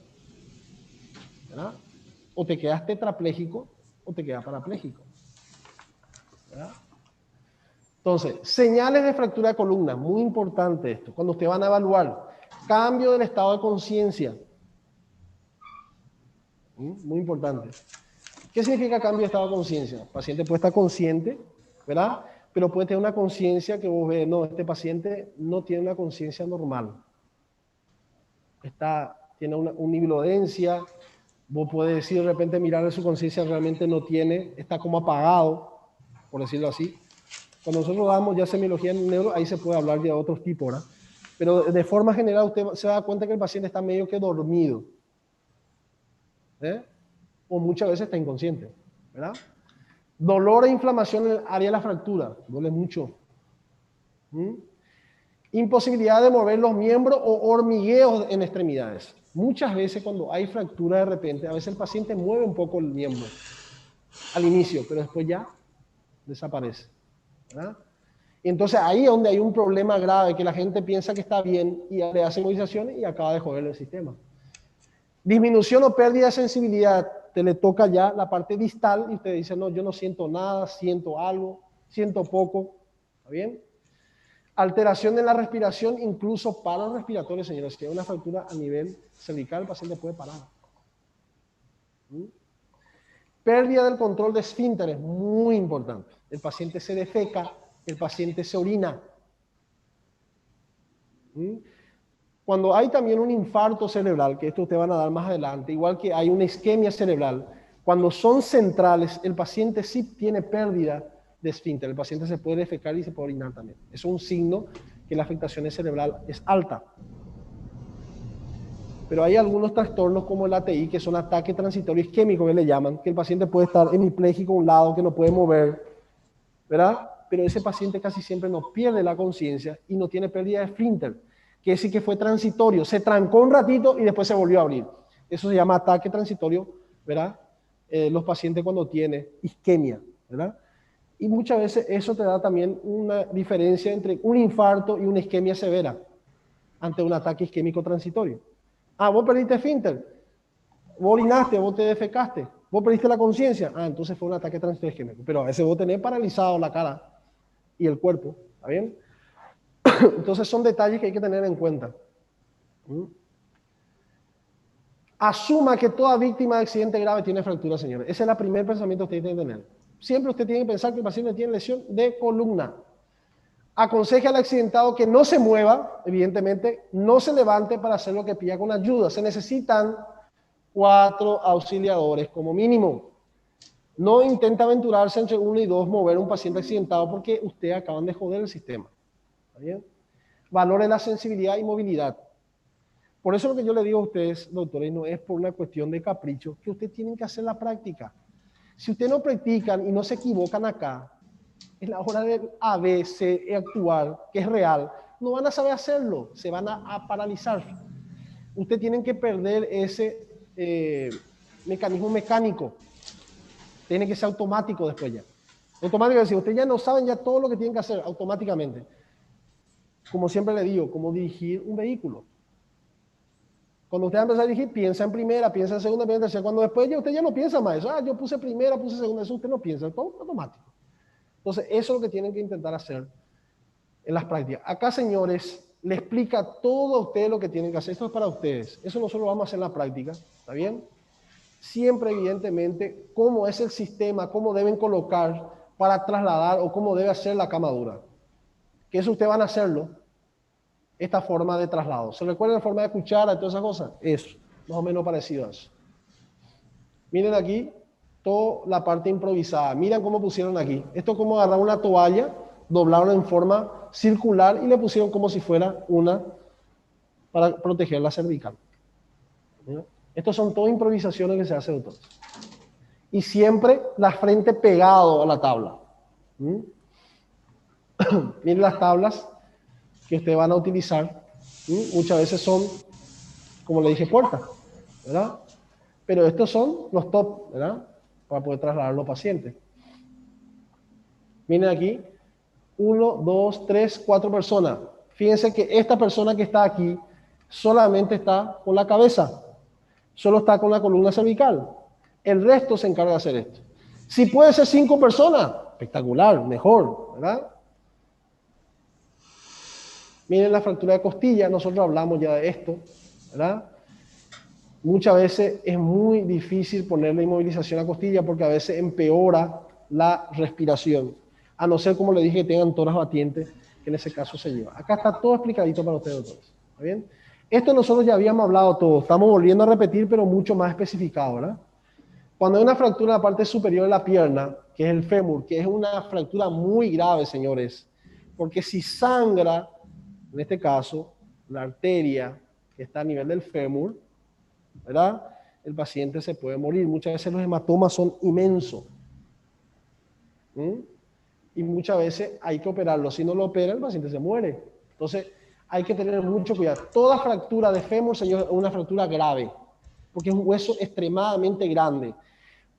¿Verdad? O te quedas tetrapléjico o te quedas parapléjico. ¿Verdad? Entonces, señales de fractura de columna, muy importante esto, cuando ustedes van a evaluar. Cambio del estado de conciencia. Muy importante. ¿Qué significa cambio de estado de conciencia? El paciente puede estar consciente, ¿verdad? Pero puede tener una conciencia que vos ves, no, este paciente no tiene una conciencia normal. Tiene una univilodencia. Vos podés decir de repente, mirarle su conciencia, realmente no tiene, está como apagado, por decirlo así. Cuando nosotros damos ya semiología en neuro, ahí se puede hablar de otros tipos, ¿verdad? Pero de forma general usted se da cuenta que el paciente está medio que dormido. O muchas veces está inconsciente, ¿verdad? Dolor e inflamación en el área de la fractura, duele mucho. Imposibilidad de mover los miembros o hormigueos en extremidades. Muchas veces cuando hay fractura de repente, a veces el paciente mueve un poco el miembro al inicio, pero después ya desaparece, ¿verdad? Y entonces ahí es donde hay un problema grave, que la gente piensa que está bien y le hace movilizaciones y acaba de joder el sistema. Disminución o pérdida de sensibilidad, te le toca ya la parte distal y usted dice, no, yo no siento nada, siento algo, siento poco, ¿está bien? Alteración en la respiración, incluso paro respiratorio, señores. Si hay una fractura a nivel cervical, el paciente puede parar. Pérdida del control de esfínteres, muy importante. El paciente se defeca, el paciente se orina. Cuando hay también un infarto cerebral, que esto ustedes van a dar más adelante, igual que hay una isquemia cerebral, cuando son centrales, el paciente sí tiene pérdida de esfínter. El paciente se puede defecar y se puede orinar también. Eso es un signo que la afectación cerebral es alta. Pero hay algunos trastornos como el ATI, que son ataques transitorios isquémicos, que le llaman, que el paciente puede estar hemipléjico a un lado, que no puede mover, ¿verdad? Pero ese paciente casi siempre no pierde la conciencia y no tiene pérdida de esfínter, que es decir que fue transitorio, se trancó un ratito y después se volvió a abrir. Eso se llama ataque transitorio, ¿verdad? Los pacientes cuando tienen isquemia, ¿verdad? Y muchas veces eso te da también una diferencia entre un infarto y una isquemia severa ante un ataque isquémico transitorio. Ah, vos perdiste esfínter, vos orinaste, vos te defecaste, vos perdiste la conciencia. Ah, entonces fue un ataque transitorio isquémico. Pero a veces vos tenés paralizado la cara y el cuerpo, ¿está bien? Entonces son detalles que hay que tener en cuenta. Asuma que toda víctima de accidente grave tiene fractura, señores. Ese es el primer pensamiento que usted tiene que tener. Siempre usted tiene que pensar que el paciente tiene lesión de columna. Aconseje al accidentado que no se mueva, evidentemente, no se levante para hacer lo que pida con ayuda. Se necesitan 4 auxiliadores como mínimo. No intente aventurarse entre 1 y 2 mover a un paciente accidentado porque ustedes acaban de joder el sistema. ¿Está bien? Valore la sensibilidad y movilidad. Por eso lo que yo le digo a ustedes, doctores, no es por una cuestión de capricho, que ustedes tienen que hacer la práctica. Si ustedes no practican y no se equivocan acá, en la hora del ABC actuar, que es real, no van a saber hacerlo, se van a paralizar. Ustedes tienen que perder ese mecanismo mecánico. Tiene que ser automático después ya. Automático, es decir, ustedes ya no saben ya todo lo que tienen que hacer automáticamente. Como siempre le digo, como dirigir un vehículo. Cuando usted va a empezar a dirigir, piensa en primera, piensa en segunda, piensa en tercera. Cuando después ya usted ya no piensa más eso. Ah, yo puse primera, puse segunda, eso usted no piensa, todo automático. Entonces, eso es lo que tienen que intentar hacer en las prácticas. Acá, señores, le explica todo a ustedes lo que tienen que hacer. Esto es para ustedes. Eso nosotros lo vamos a hacer en la práctica, ¿está bien? Siempre, evidentemente, cómo es el sistema, cómo deben colocar para trasladar o cómo debe hacer la cama dura. Que eso ustedes van a hacerlo, esta forma de traslado. ¿Se recuerdan la forma de cuchara y todas esas cosas? Eso, más o menos parecido a eso. Miren aquí, toda la parte improvisada. Miren cómo pusieron aquí. Esto es como agarrar una toalla, doblaron en forma circular y le pusieron como si fuera una para proteger la cervical. ¿No? Estos son todas improvisaciones que se hacen, doctores. Y siempre la frente pegado a la tabla. Miren las tablas que ustedes van a utilizar. Muchas veces son, como le dije, puertas, ¿verdad? Pero estos son los top, ¿verdad? Para poder trasladar a los pacientes. Miren aquí, 1, 2, 3, 4 personas. Fíjense que esta persona que está aquí solamente está con la cabeza, solo está con la columna cervical. El resto se encarga de hacer esto. Si puede ser 5 personas, espectacular, mejor, ¿verdad? Miren la fractura de costilla, nosotros hablamos ya de esto, ¿verdad? Muchas veces es muy difícil ponerle inmovilización a costilla porque a veces empeora la respiración. A no ser, como le dije, que tengan toras batientes, que en ese caso se lleva. Acá está todo explicadito para ustedes, doctores. ¿Está bien? Esto nosotros ya habíamos hablado todo. Estamos volviendo a repetir, pero mucho más especificado, ¿verdad? Cuando hay una fractura en la parte superior de la pierna, que es el fémur, que es una fractura muy grave, señores, porque si sangra, en este caso, la arteria que está a nivel del fémur, ¿verdad? El paciente se puede morir. Muchas veces los hematomas son inmensos. Y muchas veces hay que operarlo. Si no lo opera, el paciente se muere. Entonces, hay que tener mucho cuidado. Toda fractura de fémur, señor, es una fractura grave, porque es un hueso extremadamente grande.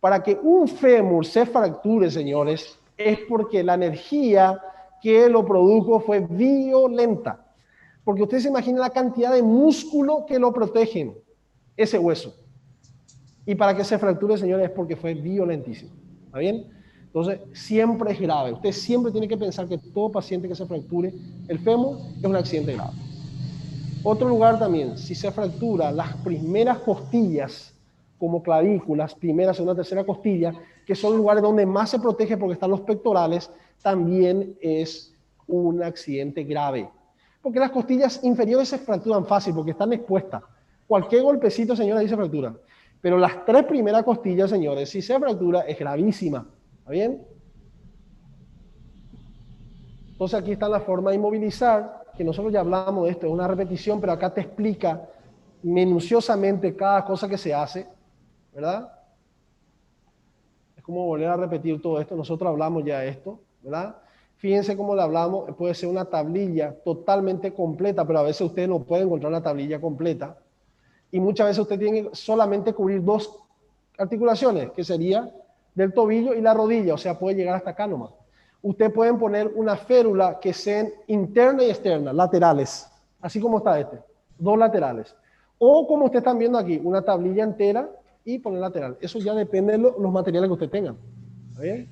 Para que un fémur se fracture, señores, es porque la energía que lo produjo fue violenta. Porque ustedes se imaginan la cantidad de músculo que lo protegen, ese hueso. Y para que se fracture, señores, es porque fue violentísimo. ¿Está bien? Entonces, siempre es grave. Usted siempre tiene que pensar que todo paciente que se fracture el fémur es un accidente grave. Otro lugar también, si se fractura las primeras costillas, como clavículas, primera, segunda, tercera costilla, que son lugares donde más se protege porque están los pectorales, también es un accidente grave. Porque las costillas inferiores se fracturan fácil porque están expuestas. Cualquier golpecito, señores, ahí se fractura. Pero las 3 primeras costillas, señores, si se fractura, es gravísima. ¿Está bien? Entonces aquí está la forma de inmovilizar, que nosotros ya hablamos de esto, es una repetición, pero acá te explica minuciosamente cada cosa que se hace, ¿verdad? Es como volver a repetir todo esto, nosotros hablamos ya de esto, ¿verdad? Fíjense cómo le hablamos, puede ser una tablilla totalmente completa, pero a veces usted no puede encontrar una tablilla completa. Y muchas veces usted tiene que solamente cubrir 2 articulaciones, que sería del tobillo y la rodilla, o sea, puede llegar hasta acá nomás. Ustedes pueden poner una férula que sean interna y externa, laterales, así como está este, dos laterales. O como ustedes están viendo aquí, una tablilla entera y poner lateral. Eso ya depende de los materiales que ustedes tengan. ¿Está bien?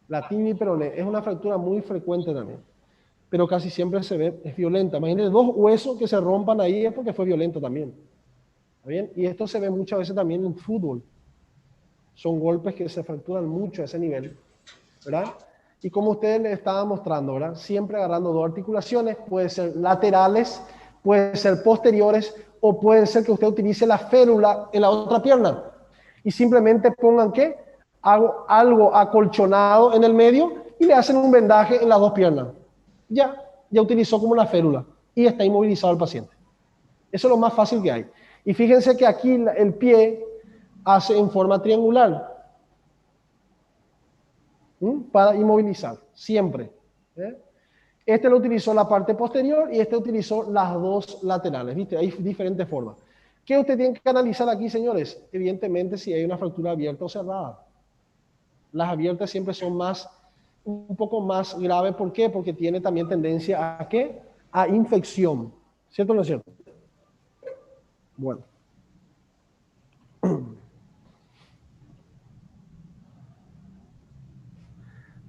La tibia y peroné es una fractura muy frecuente también, pero casi siempre se ve, es violenta. Imagínense dos huesos que se rompan ahí, es porque fue violento también. ¿Está bien? Y esto se ve muchas veces también en fútbol. Son golpes que se fracturan mucho a ese nivel, ¿verdad? Y como ustedes les estaba mostrando, ¿verdad? Siempre agarrando dos articulaciones, puede ser laterales, puede ser posteriores, o puede ser que usted utilice la férula en la otra pierna. Y simplemente pongan, ¿qué? Algo acolchonado en el medio y le hacen un vendaje en las dos piernas. Ya utilizó como la férula y está inmovilizado el paciente. Eso es lo más fácil que hay. Y fíjense que aquí el pie hace en forma triangular para inmovilizar, siempre. Este lo utilizó la parte posterior y este utilizó las dos laterales, ¿viste? Hay diferentes formas. ¿Qué usted tiene que analizar aquí, señores? Evidentemente, si hay una fractura abierta o cerrada. Las abiertas siempre son un poco más graves. ¿Por qué? Porque tiene también tendencia a ¿qué? A infección. ¿Cierto o no es cierto? Bueno.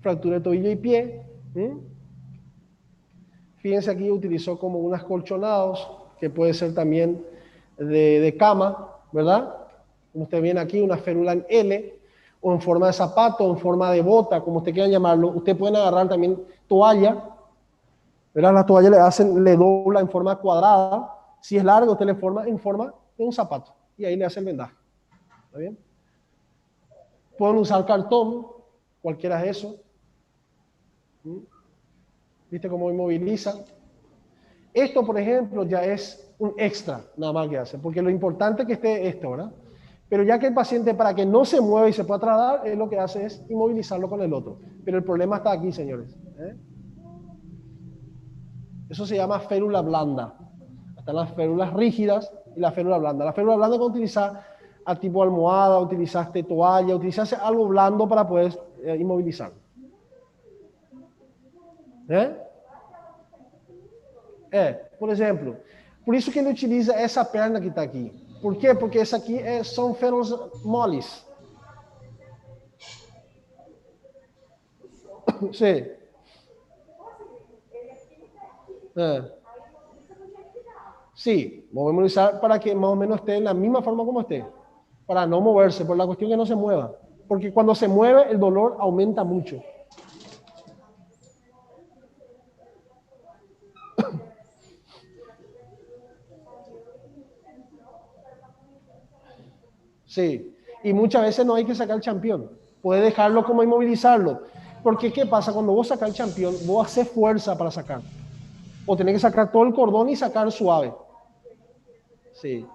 Fractura de tobillo y pie. Fíjense aquí, utilizó como unos colchonados, que puede ser también de cama, ¿verdad? Como ustedes ven aquí, una férula en L, o en forma de zapato, o en forma de bota, como ustedes quieran llamarlo. Ustedes pueden agarrar también toalla, ¿verdad? La toalla le dobla en forma cuadrada. Si es largo, usted le forma en forma de un zapato. Y ahí le hace el vendaje. ¿Está bien? Pueden usar cartón, cualquiera de eso. ¿Viste cómo inmoviliza? Esto, por ejemplo, ya es un extra, nada más que hace, porque lo importante es que esté esto, ¿verdad? Pero ya que el paciente, para que no se mueva y se pueda trasladar, lo que hace es inmovilizarlo con el otro. Pero el problema está aquí, señores. Eso se llama férula blanda. Están las férulas rígidas y la férula blanda. La férula blanda es cuando utilizar a tipo almohada, utilizaste toalla, utilizaste algo blando para poder inmovilizar. Por exemplo, por isso que ele utiliza essa perna que está aqui. Por quê? Porque essa aqui são férulas moles. Sim. Sí, vamos a movilizar para que más o menos esté en la misma forma como esté. Para no moverse, por la cuestión que no se mueva. Porque cuando se mueve, el dolor aumenta mucho. Sí, y muchas veces no hay que sacar el champión. Puede dejarlo como inmovilizarlo. Porque ¿qué pasa? Cuando vos sacas el champión, vos haces fuerza para sacar. O tenés que sacar todo el cordón y sacar suave. Sí.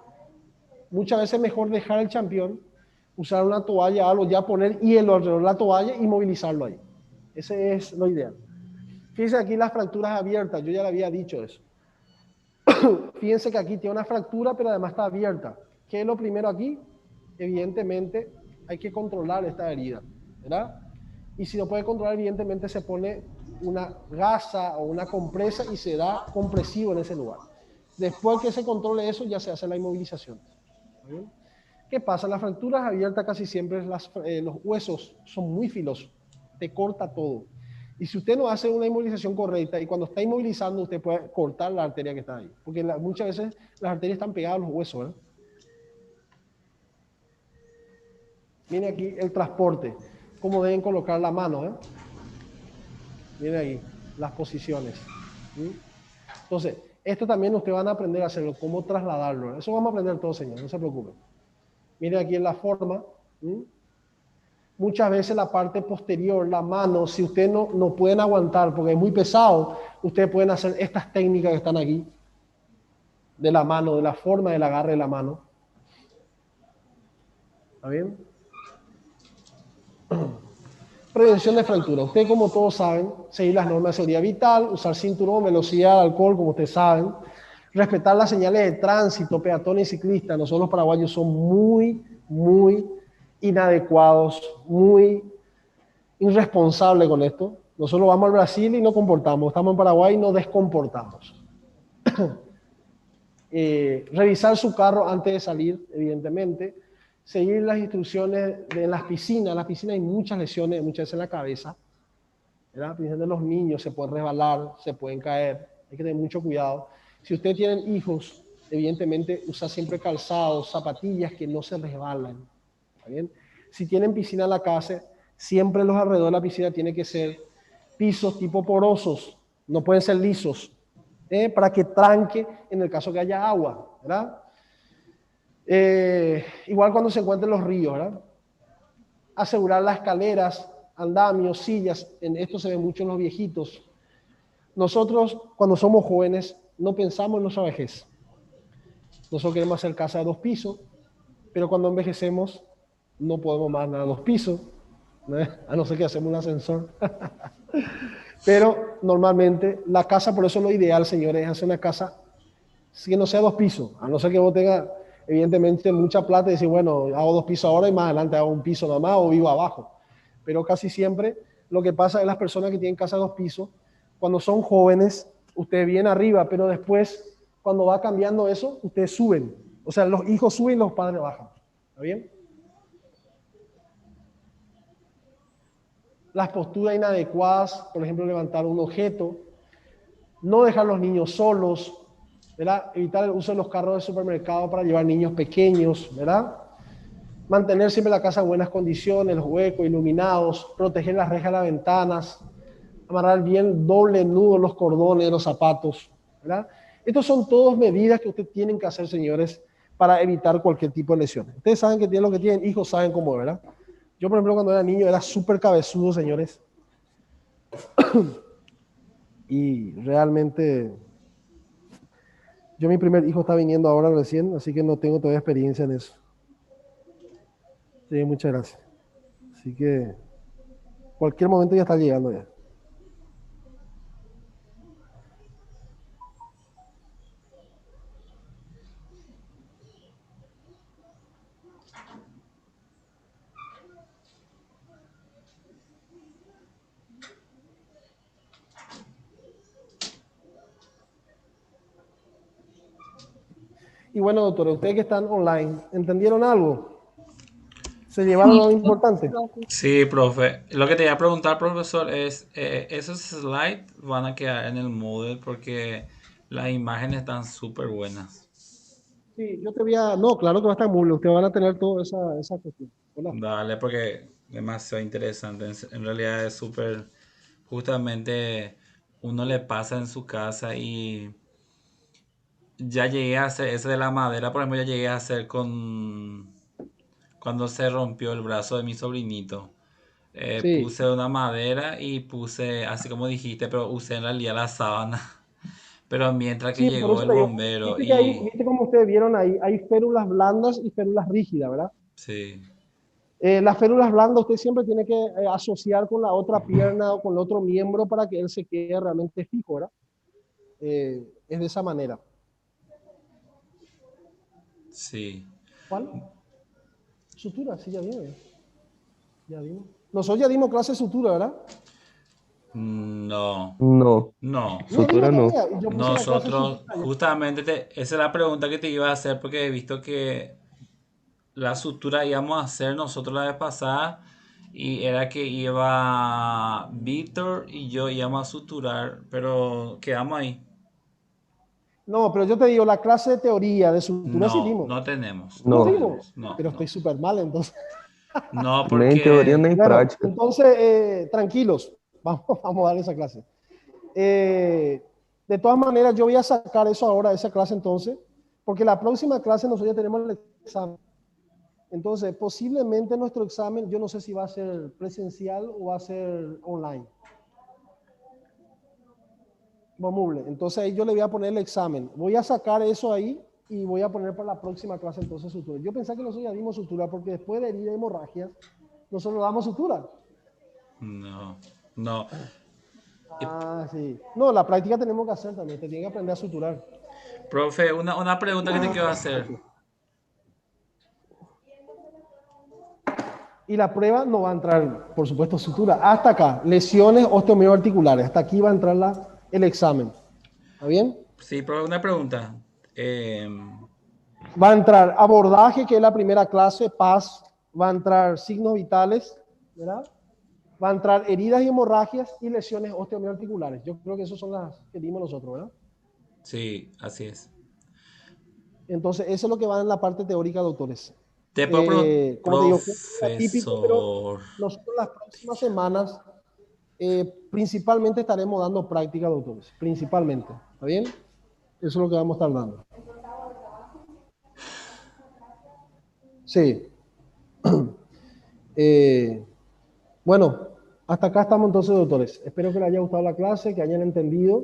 Muchas veces es mejor dejar el champión, usar una toalla, algo, ya poner hielo alrededor de la toalla y movilizarlo ahí. Ese es lo ideal. Fíjense aquí las fracturas abiertas, yo ya le había dicho eso. Fíjense que aquí tiene una fractura, pero además está abierta. ¿Qué es lo primero aquí? Evidentemente hay que controlar esta herida, ¿verdad? Y si no puede controlar, evidentemente se pone una gasa o una compresa y se da compresivo en ese lugar. Después que se controle eso, ya se hace la inmovilización. ¿Está bien? ¿Qué pasa? Las fracturas abiertas casi siempre los huesos son muy filosos, te corta todo. Y si usted no hace una inmovilización correcta y cuando está inmovilizando, usted puede cortar la arteria que está ahí. Porque muchas veces las arterias están pegadas a los huesos, ¿verdad? Miren aquí el transporte, cómo deben colocar la mano. Miren ahí, las posiciones. Entonces, esto también ustedes van a aprender a hacerlo, cómo trasladarlo. Eso vamos a aprender todos, señores, no se preocupen. Miren aquí en la forma. Muchas veces la parte posterior, la mano, si ustedes no pueden aguantar porque es muy pesado, ustedes pueden hacer estas técnicas que están aquí, de la mano, de la forma del agarre de la mano. ¿Está bien? Prevención de fractura. Ustedes, como todos saben, seguir las normas de seguridad vital, usar cinturón, velocidad, alcohol, como ustedes saben, respetar las señales de tránsito, peatones y ciclistas. Nosotros los paraguayos somos muy inadecuados, muy irresponsables con esto. Nosotros vamos al Brasil y nos comportamos, estamos en Paraguay y nos descomportamos. Revisar su carro antes de salir, evidentemente. Seguir las instrucciones en las piscinas. En las piscinas hay muchas lesiones, muchas veces en la cabeza. ¿Verdad? De los niños se pueden resbalar, se pueden caer. Hay que tener mucho cuidado. Si ustedes tienen hijos, evidentemente usa siempre calzados, zapatillas que no se resbalan. ¿Está bien? Si tienen piscina en la casa, siempre los alrededores de la piscina tienen que ser pisos tipo porosos, no pueden ser lisos, para que tranque en el caso que haya agua, ¿verdad? Igual cuando se encuentren los ríos, ¿verdad? Asegurar las escaleras, andamios, sillas, en esto se ve mucho en los viejitos. Nosotros, cuando somos jóvenes, no pensamos en nuestra vejez. Nosotros queremos hacer casa de 2 pisos, pero cuando envejecemos, no podemos más nada 2 pisos, ¿no? A no ser que hacemos un ascensor. Pero normalmente la casa, por eso lo ideal, señores, es hacer una casa que no sea 2 pisos, a no ser que vos tengas, evidentemente, mucha plata y decir, bueno, hago 2 pisos ahora y más adelante hago 1 piso nada más o vivo abajo. Pero casi siempre lo que pasa es las personas que tienen casa de 2 pisos, cuando son jóvenes, ustedes vienen arriba, pero después, cuando va cambiando eso, ustedes suben. O sea, los hijos suben y los padres bajan. ¿Está bien? Las posturas inadecuadas, por ejemplo, levantar un objeto, no dejar los niños solos, ¿verdad? Evitar el uso de los carros de supermercado para llevar niños pequeños, ¿verdad? Mantener siempre la casa en buenas condiciones, los huecos iluminados, proteger las rejas de las ventanas, amarrar bien doble nudo los cordones de los zapatos, ¿verdad? Estas son todas medidas que ustedes tienen que hacer, señores, para evitar cualquier tipo de lesiones. Ustedes saben que tienen lo que tienen, hijos saben cómo, ¿verdad? Yo, por ejemplo, cuando era niño era súper cabezudo, señores. Y realmente, yo mi primer hijo está viniendo ahora recién, así que no tengo todavía experiencia en eso. Sí, muchas gracias. Así que cualquier momento ya está llegando ya. Y bueno, doctora, ustedes que están online, ¿entendieron algo? ¿Se llevaron algo importante? Sí, profe. Lo que te iba a preguntar, profesor, es, esos slides van a quedar en el Moodle porque las imágenes están súper buenas. Sí, yo te voy a... No, claro que va a estar muy bien. Ustedes van a tener toda esa cuestión. Hola. Dale, porque demasiado interesante. En realidad es súper, justamente uno le pasa en su casa y ya llegué a hacer, ese de la madera, por ejemplo, ya llegué a hacer con, cuando se rompió el brazo de mi sobrinito. Sí. Puse una madera y puse, así como dijiste, pero usé en realidad la sábana. Pero mientras que Sí, por llegó eso el te digo. bombero Viste que ahí, y... viste como ustedes vieron ahí, hay férulas blandas y férulas rígidas, ¿verdad? Sí, Las férulas blandas usted siempre tiene que asociar con la otra pierna o con el otro miembro para que él se quede realmente fijo, ¿verdad? Es de esa manera. sí. ¿Cuál? Sutura, sí, ya vimos. Ya vimos. Nosotros ya dimos clase de sutura, ¿verdad? No, No, no. No dimos sutura no. todavía. Yo puse la clase de Nosotros, sutura ya. justamente, esa es la pregunta que te iba a hacer porque he visto que la sutura íbamos a hacer nosotros la vez pasada y era que iba Víctor y yo íbamos a suturar, pero quedamos ahí. No, pero yo te digo, la clase de teoría de sutura sí No, dimos. no tenemos, No no No, dimos. tenemos, no, Pero estoy no. súper mal entonces. No, ni en teoría porque ni en Bueno, práctica. entonces, tranquilos. Vamos a darle esa clase. Eh, de todas maneras, yo voy a sacar eso ahora, esa clase entonces, porque la próxima clase nosotros ya tenemos el examen. Entonces, posiblemente nuestro examen, yo no sé si va a ser presencial o va a ser online. Momuble. Entonces ahí yo le voy a poner el examen. Voy a sacar eso ahí y voy a poner para la próxima clase entonces sutura. Yo pensé que nosotros ya dimos sutura porque después de herida y hemorragias, nosotros damos sutura. no, no. Y, Ah, sí. No, la práctica tenemos que hacer también. Te tienen que aprender a suturar. profe, una pregunta que te quiero hacer. Aquí. Y la prueba no va a entrar, por supuesto, sutura. Hasta acá, lesiones osteomioarticulares. Hasta aquí va a entrar el examen. ¿Está bien? Sí, pero una pregunta. Va a entrar abordaje, que es la primera clase, paz. Va a entrar signos vitales, ¿verdad? Va a entrar heridas y hemorragias y lesiones osteomioarticulares. Yo creo que esas son las que dimos nosotros, ¿verdad? Sí, así es. Entonces, eso es lo que va en la parte teórica, doctores. Te puedo Como te digo, fue atípico, pero profesor. nosotros las próximas semanas principalmente estaremos dando práctica, doctores. Principalmente. ¿Está bien? Eso es lo que vamos a estar dando. Sí. Bueno, hasta acá estamos entonces, doctores. Espero que les haya gustado la clase, que hayan entendido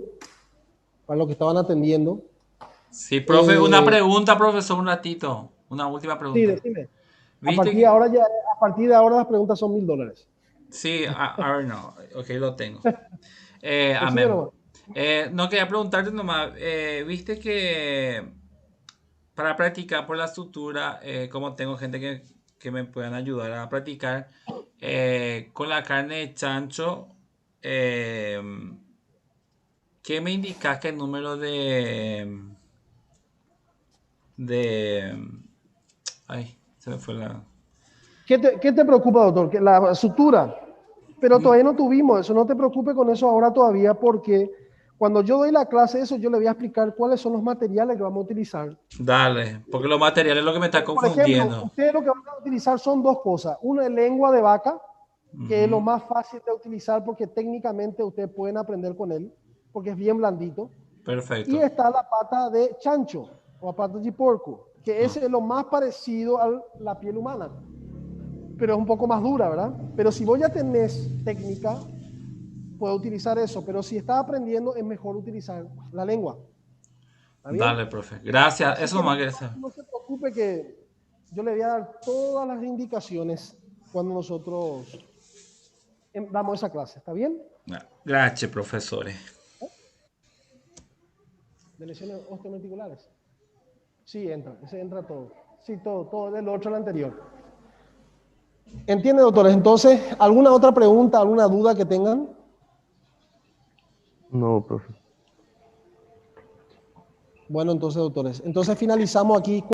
para lo que estaban atendiendo. Sí, profe, una pregunta, profesor, un ratito. Una última Sí, pregunta. decime. A ¿Viste partir de que... ahora a partir de ahora las preguntas son $1000. Sí, ahora no. Ok, lo tengo. Decime Amén. nomás. No quería preguntarte nomás. ¿Viste que para practicar por la sutura, como tengo gente que me puedan ayudar a practicar, con la carne de chancho, eh, ¿qué me indicas que el número de... Ay, se me fue la... ¿Qué te preocupa, doctor? Que la sutura. Pero todavía no tuvimos eso. No te preocupes con eso ahora todavía, porque cuando yo doy la clase de eso, yo le voy a explicar cuáles son los materiales que vamos a utilizar. Dale, porque los materiales es lo que me está Por ejemplo, confundiendo. ustedes lo que van a utilizar son dos cosas. Una es lengua de vaca, que es lo Ujú, más fácil de utilizar porque técnicamente ustedes pueden aprender con él, porque es bien blandito. Y perfecto. está la pata de chancho o pata de porco, que Ah, ese es lo más parecido a la piel humana, pero es un poco más dura, ¿verdad? Pero si vos ya tenés técnica, puedes utilizar eso, pero si estás aprendiendo, es mejor utilizar la lengua. ¿Está bien? dale, profe. Gracias. Así Eso que nomás quería saber. no se preocupe que yo le voy a dar todas las indicaciones cuando nosotros damos esa clase. ¿Está bien? Gracias, profesores. De lesiones osteoarticulares. Sí, entra. Ese entra todo. Sí, todo del otro al anterior. ¿Entiende, doctores? Entonces, ¿alguna otra pregunta, alguna duda que tengan? No, profe. Bueno, entonces, doctores. Entonces finalizamos aquí.